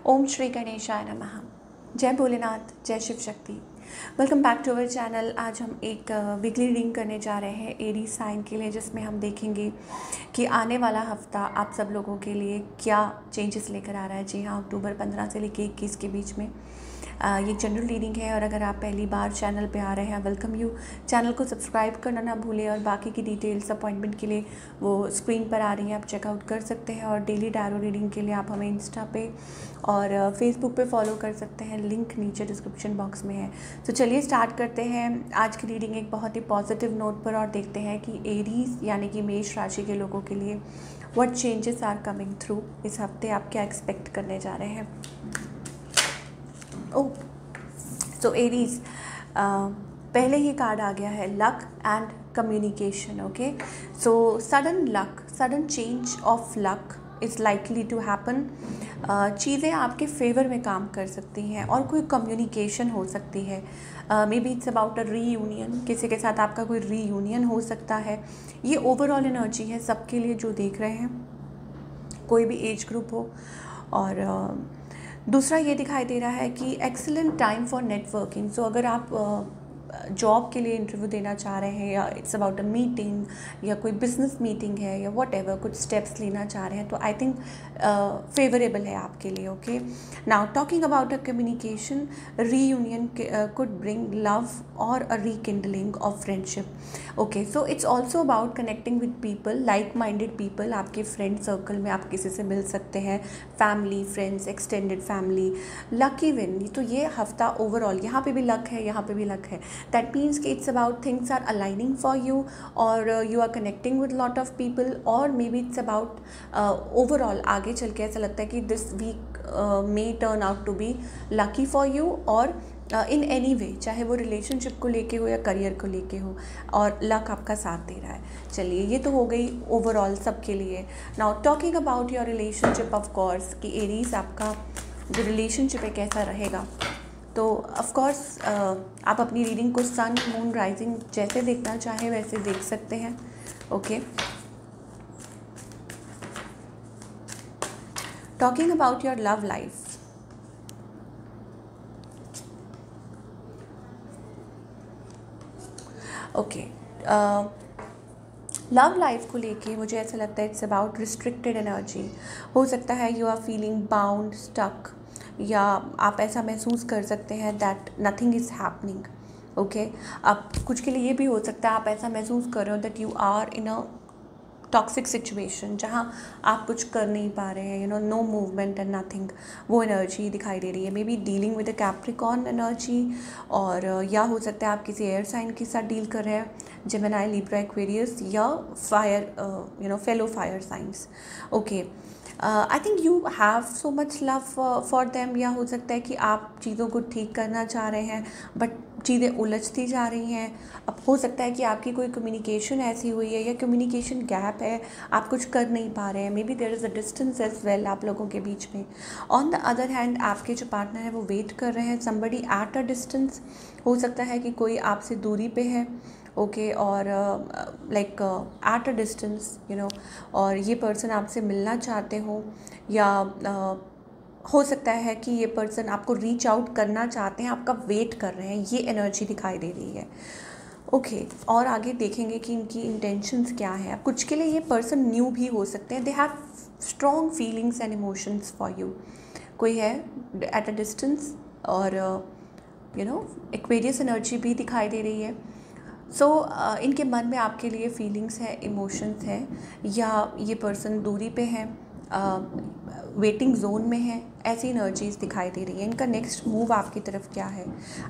ओम श्री गणेशाय नमः। जय भोलेनाथ, जय Shiv Shakti. Welcome back to our channel. आज हम एक वीकली रीडिंग करने जा रहे हैं एरीज साइन के लिए, जिसमें हम देखेंगे कि आने वाला हफ्ता आप सब लोगों के लिए क्या चेंजेस लेकर आ रहा है। जी हाँ, अक्टूबर 15 से लेकर 21 के बीच में ये जनरल रीडिंग है। और अगर आप पहली बार चैनल पे आ रहे हैं, वेलकम यू। चैनल को सब्सक्राइब करना ना भूलें और बाकी की डिटेल्स अपॉइंटमेंट के लिए वो स्क्रीन पर आ रही हैं, आप चेकआउट कर सकते हैं। और डेली टैरो रीडिंग के लिए आप हमें इंस्टा पे और फेसबुक पे फॉलो कर सकते हैं, लिंक नीचे डिस्क्रिप्शन बॉक्स में है। तो चलिए स्टार्ट करते हैं आज की रीडिंग एक बहुत ही पॉजिटिव नोट पर, और देखते हैं कि एरीज यानी कि मेष राशि के लोगों के लिए what changes are coming through. इस हफ्ते आप क्या एक्सपेक्ट करने जा रहे हैं। ओह, सो एरीज, पहले ही कार्ड आ गया है luck and communication. Okay, so sudden luck, sudden change of luck is likely to happen. चीज़ें आपके फेवर में काम कर सकती हैं और कोई कम्युनिकेशन हो सकती है। Maybe it's about a reunion, किसी के साथ आपका कोई रीयूनियन हो सकता है। ये ओवरऑल एनर्जी है सबके लिए जो देख रहे हैं, कोई भी एज ग्रुप हो। और दूसरा ये दिखाई दे रहा है कि एक्सीलेंट टाइम फॉर नेटवर्किंग। सो अगर आप जॉब के लिए इंटरव्यू देना चाह रहे हैं, या इट्स अबाउट अ मीटिंग, या कोई बिजनेस मीटिंग है, या वॉट एवर कुछ स्टेप्स लेना चाह रहे हैं, तो आई थिंक फेवरेबल है आपके लिए। Okay, now talking about a communication, reunion could bring love और a rekindling of friendship. Okay, so it's also about connecting with people, like minded people. आपके फ्रेंड सर्कल में आप किसी से मिल सकते हैं, family, friends, extended family. Lucky win, तो ये हफ्ता ओवरऑल यहाँ पे भी लक है, यहाँ पे भी लक है। दैट मीन्स कि it's about things are aligning for you, और you are connecting with lot of people, और maybe it's about overall आगे चल के ऐसा लगता है कि this week may turn out to be lucky for you, और इन एनी वे, चाहे वो रिलेशनशिप को लेके हो या करियर को लेके हो, और लक आपका साथ दे रहा है। चलिए, ये तो हो गई ओवरऑल सबके लिए। Now talking about your relationship, of course कि एरीज आपका जो रिलेशनशिप है कैसा रहेगा। तो ऑफ कोर्स आप अपनी रीडिंग को सन, मून, राइजिंग जैसे देखना चाहें वैसे देख सकते हैं। Okay, talking about your love life, okay, love life को लेके मुझे ऐसा लगता है इट्स अबाउट रिस्ट्रिक्टेड एनर्जी। हो सकता है you are feeling bound, stuck, या आप ऐसा महसूस कर सकते हैं that nothing is happening. Okay, अब कुछ के लिए ये भी हो सकता है आप ऐसा महसूस कर रहे हो that you are in a toxic situation, जहाँ आप कुछ कर नहीं पा रहे हैं, नो मूवमेंट एंड नथिंग। वो एनर्जी दिखाई दे रही है, maybe dealing with a Capricorn energy. और या हो सकता है आप किसी एयर साइन के साथ डील कर रहे हैं, जेमिनी, लिब्रा, एक्वेरियस, या fire, fellow fire science. Okay, I think you have so much love for them, या हो सकता है कि आप चीज़ों को ठीक करना चाह रहे हैं बट चीज़ें उलझती जा रही हैं। अब हो सकता है कि आपकी कोई कम्युनिकेशन ऐसी हुई है, या कम्युनिकेशन गैप है, आप कुछ कर नहीं पा रहे हैं। Maybe there is a distance as well आप लोगों के बीच में। ऑन द अदर हैंड, आपके जो पार्टनर है वो वेट कर रहे हैं, समबडी एट अ डिस्टेंस। हो सकता है कि कोई आपसे दूरी पे है। ओके, और लाइक एट अ डिस्टेंस, और ये पर्सन आपसे मिलना चाहते हो, या हो सकता है कि ये पर्सन आपको रीच आउट करना चाहते हैं, आपका वेट कर रहे हैं। ये एनर्जी दिखाई दे रही है। ओके, और आगे देखेंगे कि इनकी इंटेंशंस क्या है। कुछ के लिए ये पर्सन न्यू भी हो सकते हैं, they have strong feelings and emotions for you. कोई है एट अ डिस्टेंस, और एक्वेरियस एनर्जी भी दिखाई दे रही है। सो इनके मन में आपके लिए फीलिंग्स है, इमोशंस है, या ये पर्सन दूरी पे है, वेटिंग जोन में है। ऐसी एनर्जीज दिखाई दे रही है। इनका नेक्स्ट मूव आपकी तरफ क्या है।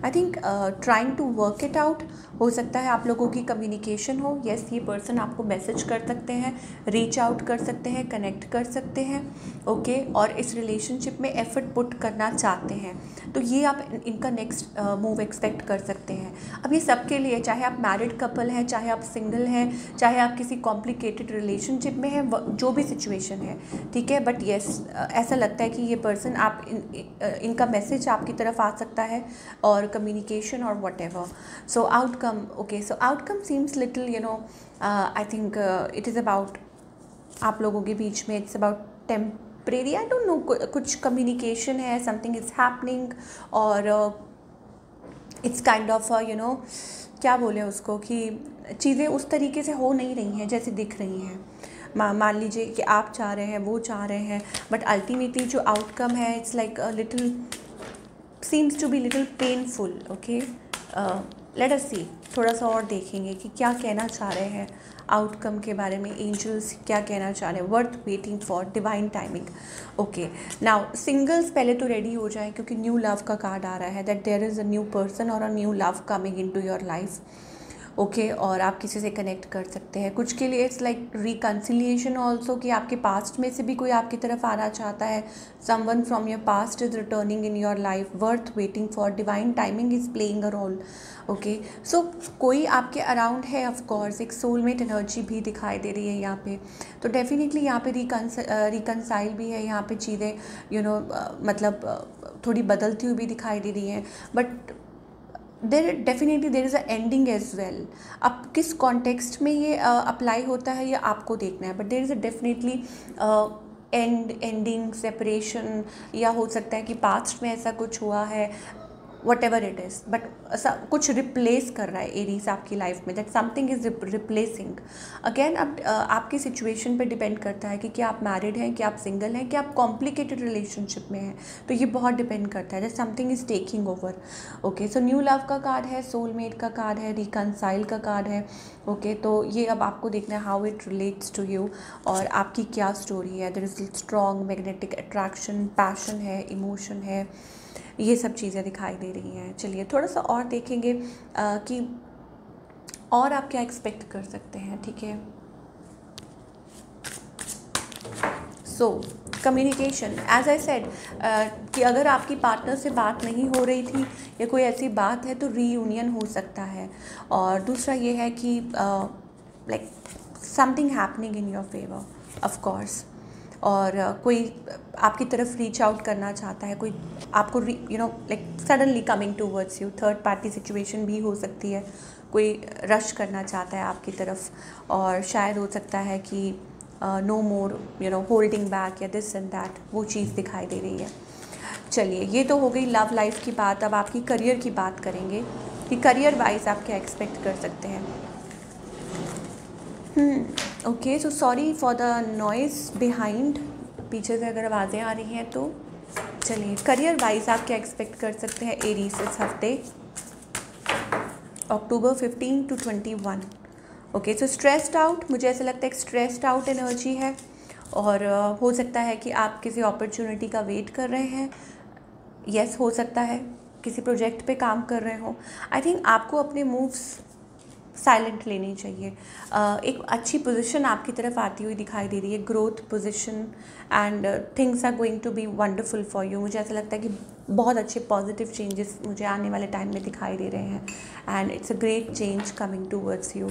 I think trying to work it out. हो सकता है आप लोगों की कम्युनिकेशन हो। येस, ये पर्सन आपको मैसेज कर सकते हैं, रीच आउट कर सकते हैं, कनेक्ट कर सकते हैं। ओके, और इस रिलेशनशिप में एफर्ट पुट करना चाहते हैं। तो ये आप इनका नेक्स्ट मूव एक्सपेक्ट कर सकते हैं। अब ये सबके लिए, चाहे आप मैरिड कपल हैं, चाहे आप सिंगल हैं, चाहे आप किसी कॉम्प्लिकेटेड रिलेशनशिप में हैं, जो भी सिचुएशन है, ठीक है। बट येस, ऐसा लगता है कि ये पर्सन आप इनका मैसेज आपकी तरफ आ सकता है, और कम्युनिकेशन और what ever. So outcome, okay, so outcome seems little, I think it is about आप लोगों के बीच में, it's about temporary, I don't know, कुछ कम्युनिकेशन है, समथिंग इज़ हैपनिंग, और इट्स काइंड ऑफ क्या बोले उसको, कि चीज़ें उस तरीके से हो नहीं रही हैं जैसे दिख रही हैं। मान लीजिए कि आप चाह रहे हैं, वो चाह रहे हैं, बट अल्टीमेटली जो आउटकम है it's like little seems to be little painful. Okay, let us see, थोड़ा सा और देखेंगे कि क्या कहना चाह रहे हैं आउटकम के बारे में, एंजल्स क्या कहना चाह रहे हैं। Worth waiting for, divine timing. Okay, now singles पहले तो रेडी हो जाए, क्योंकि न्यू लव का कार्ड आ रहा है, that there is a new person और a new love coming into your life. Okay, और आप किसी से कनेक्ट कर सकते हैं। कुछ के लिए इट्स लाइक रिकन्सिलिएशन ऑल्सो, कि आपके पास्ट में से भी कोई आपकी तरफ आना चाहता है, someone from your past is returning in your life, worth waiting for, divine timing is playing a role. Okay, so कोई आपके अराउंड है, ऑफ कोर्स एक सोलमेट एनर्जी भी दिखाई दे रही है यहाँ पे। तो डेफिनेटली यहाँ पे रिकनसाइल भी है, यहाँ पे चीज़ें मतलब थोड़ी बदलती हुई भी दिखाई दे रही हैं, but there is an ending as well. अब किस कॉन्टेक्स्ट में ये अप्लाई होता है ये आपको देखना है, but there is a definitely ending, separation, या हो सकता है कि पास्ट में ऐसा कुछ हुआ है, what ever it is, but ऐसा कुछ रिप्लेस कर रहा है एरीज आपकी लाइफ में, that something is replacing. Again अब आपकी सिचुएशन पे डिपेंड करता है कि क्या आप मैरिड हैं, क्या आप सिंगल हैं, क्या आप कॉम्प्लिकेटेड रिलेशनशिप में हैं, तो ये बहुत डिपेंड करता है, that something is taking over. Okay, so new love का कार्ड है, सोलमेट का कार्ड है, रिकनसाइल का कार्ड है। ओके, तो ये अब आपको देखना है how it relates to you, और आपकी क्या स्टोरी है। There is strong magnetic attraction, passion है, इमोशन है, ये सब चीज़ें दिखाई दे रही हैं। चलिए थोड़ा सा और देखेंगे कि और आप क्या एक्सपेक्ट कर सकते हैं। ठीक है, so communication, as I said, कि अगर आपकी पार्टनर से बात नहीं हो रही थी या कोई ऐसी बात है तो रीयूनियन हो सकता है। और दूसरा ये है कि like something happening in your favour, of course. और कोई आपकी तरफ रीच आउट करना चाहता है, कोई आपको like suddenly coming towards you, third party situation भी हो सकती है, कोई रश करना चाहता है आपकी तरफ, और शायद हो सकता है कि नो मोर होल्डिंग बैक या दिस एंड दैट, वो चीज़ दिखाई दे रही है। चलिए, ये तो हो गई लव लाइफ की बात। अब आपकी करियर की बात करेंगे कि करियर वाइज आप क्या एक्सपेक्ट कर सकते हैं। Okay, so sorry for the noise behind, पीछे से अगर आवाज़ें आ रही हैं तो। चलिए, करियर वाइज आप क्या एक्सपेक्ट कर सकते हैं एरीज इस हफ्ते, October 15 to 21। Okay, so stressed out, मुझे ऐसा लगता है एक स्ट्रेस्ड आउट एनर्जी है, और हो सकता है कि आप किसी अपॉर्चुनिटी का वेट कर रहे हैं। यस, हो सकता है किसी प्रोजेक्ट पे काम कर रहे हो। आई थिंक आपको अपने मूव्स साइलेंट लेनी चाहिए। एक अच्छी पोजीशन आपकी तरफ आती हुई दिखाई दे रही है, growth position, and things are going to be wonderful for you. मुझे ऐसा लगता है कि बहुत अच्छे पॉजिटिव चेंजेस मुझे आने वाले टाइम में दिखाई दे रहे हैं, and it's a great change coming towards you.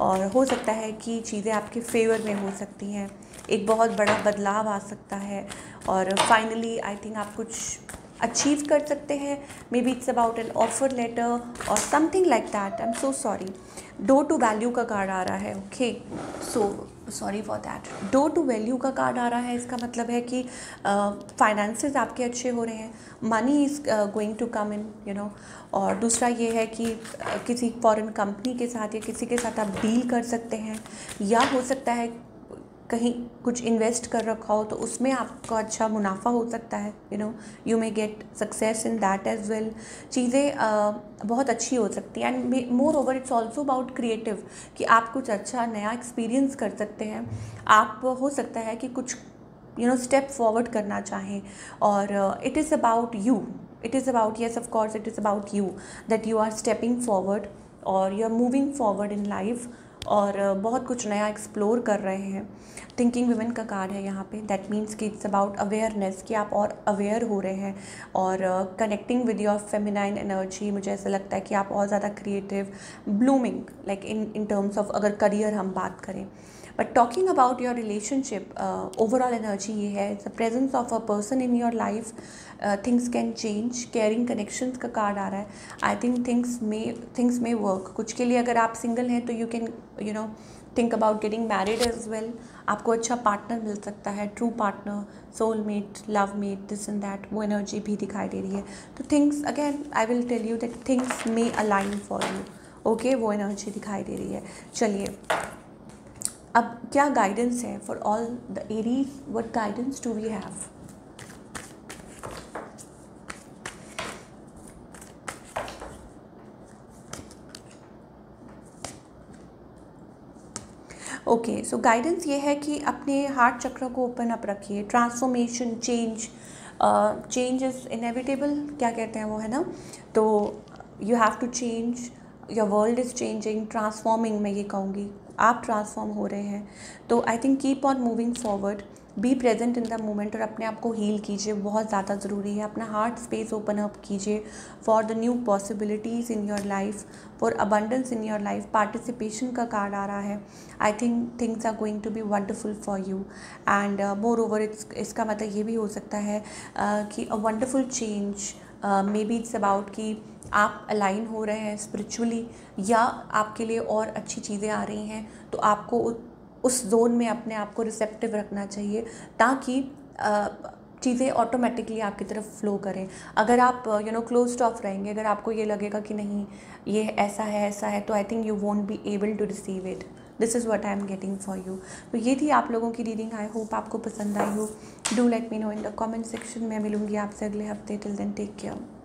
और हो सकता है कि चीज़ें आपके फेवर में हो सकती हैं, एक बहुत बड़ा बदलाव आ सकता है, और फाइनली आई थिंक आप कुछ अचीव कर सकते हैं। Maybe it's about an offer letter और something like that. I am so sorry, door to value का कार्ड आ रहा है। Okay, so sorry for that. Door to value का कार्ड आ रहा है, इसका मतलब है कि फाइनेंसेस आपके अच्छे हो रहे हैं, money is going to come in और दूसरा ये है कि किसी फॉरेन कंपनी के साथ या किसी के साथ आप डील कर सकते हैं, या हो सकता है कहीं कुछ इन्वेस्ट कर रखा हो तो उसमें आपको अच्छा मुनाफा हो सकता है। You may get success in that as well. चीज़ें बहुत अच्छी हो सकती हैं, and moreover it's also about creative, कि आप कुछ अच्छा नया एक्सपीरियंस कर सकते हैं। आप हो सकता है कि कुछ स्टेप फॉरवर्ड करना चाहें, और it is about you, it is about, yes of course it is about you, that you are stepping forward और you are moving forward in life, और बहुत कुछ नया एक्सप्लोर कर रहे हैं। थिंकिंग वुमेन का कार्ड है यहाँ पे, दैट मीन्स कि इट्स अबाउट अवेयरनेस, कि आप और अवेयर हो रहे हैं, और connecting with your feminine energy. मुझे ऐसा लगता है कि आप और ज़्यादा creative, blooming, like in terms of अगर करियर हम बात करें। But talking about your relationship, overall energy ये है, the presence of a person in your life, things can change, caring connections का कार्ड आ रहा है। आई थिंक थिंग्स में वर्क। कुछ के लिए अगर आप सिंगल हैं तो you can think about getting married as well. आपको अच्छा पार्टनर मिल सकता है, true partner, soulmate, love mate, this and that, वो एनर्जी भी दिखाई दे रही है। तो things again I will tell you that things may align for you, okay, वो एनर्जी दिखाई दे रही है। चलिए, अब क्या गाइडेंस है for all the Aries, what guidance do we have? Okay, so guidance ये है कि अपने हार्ट चक्र को ओपन अप रखिए। Transformation, change, change is inevitable, क्या कहते हैं वो, है ना? तो you have to change, your world is changing, transforming, मैं ये कहूँगी, आप ट्रांसफॉर्म हो रहे हैं। तो I think keep on moving forward, be present in the moment, और अपने आप को हील कीजिए, बहुत ज़्यादा ज़रूरी है। अपना हार्ट स्पेस ओपन अप कीजिए for the new possibilities in your life, for abundance in your life. Participation का कार्ड आ रहा है। I think things are going to be wonderful for you, and moreover इसका मतलब ये भी हो सकता है कि a wonderful change, maybe it's about कि आप अलाइन हो रहे हैं स्पिरिचुअली, या आपके लिए और अच्छी चीज़ें आ रही हैं। तो आपको उस जोन में अपने आप को रिसेप्टिव रखना चाहिए, ताकि चीज़ें ऑटोमेटिकली आपकी तरफ फ्लो करें। अगर आप क्लोज्ड ऑफ रहेंगे, अगर आपको ये लगेगा कि नहीं ये ऐसा है, तो I think you won't be able to receive it. This is what I am getting for you. तो ये थी आप लोगों की रीडिंग। आई होप आपको पसंद आई हो। Do let me know in the comment section. मैं मिलूंगी आपसे अगले हफ्ते। Till then take care.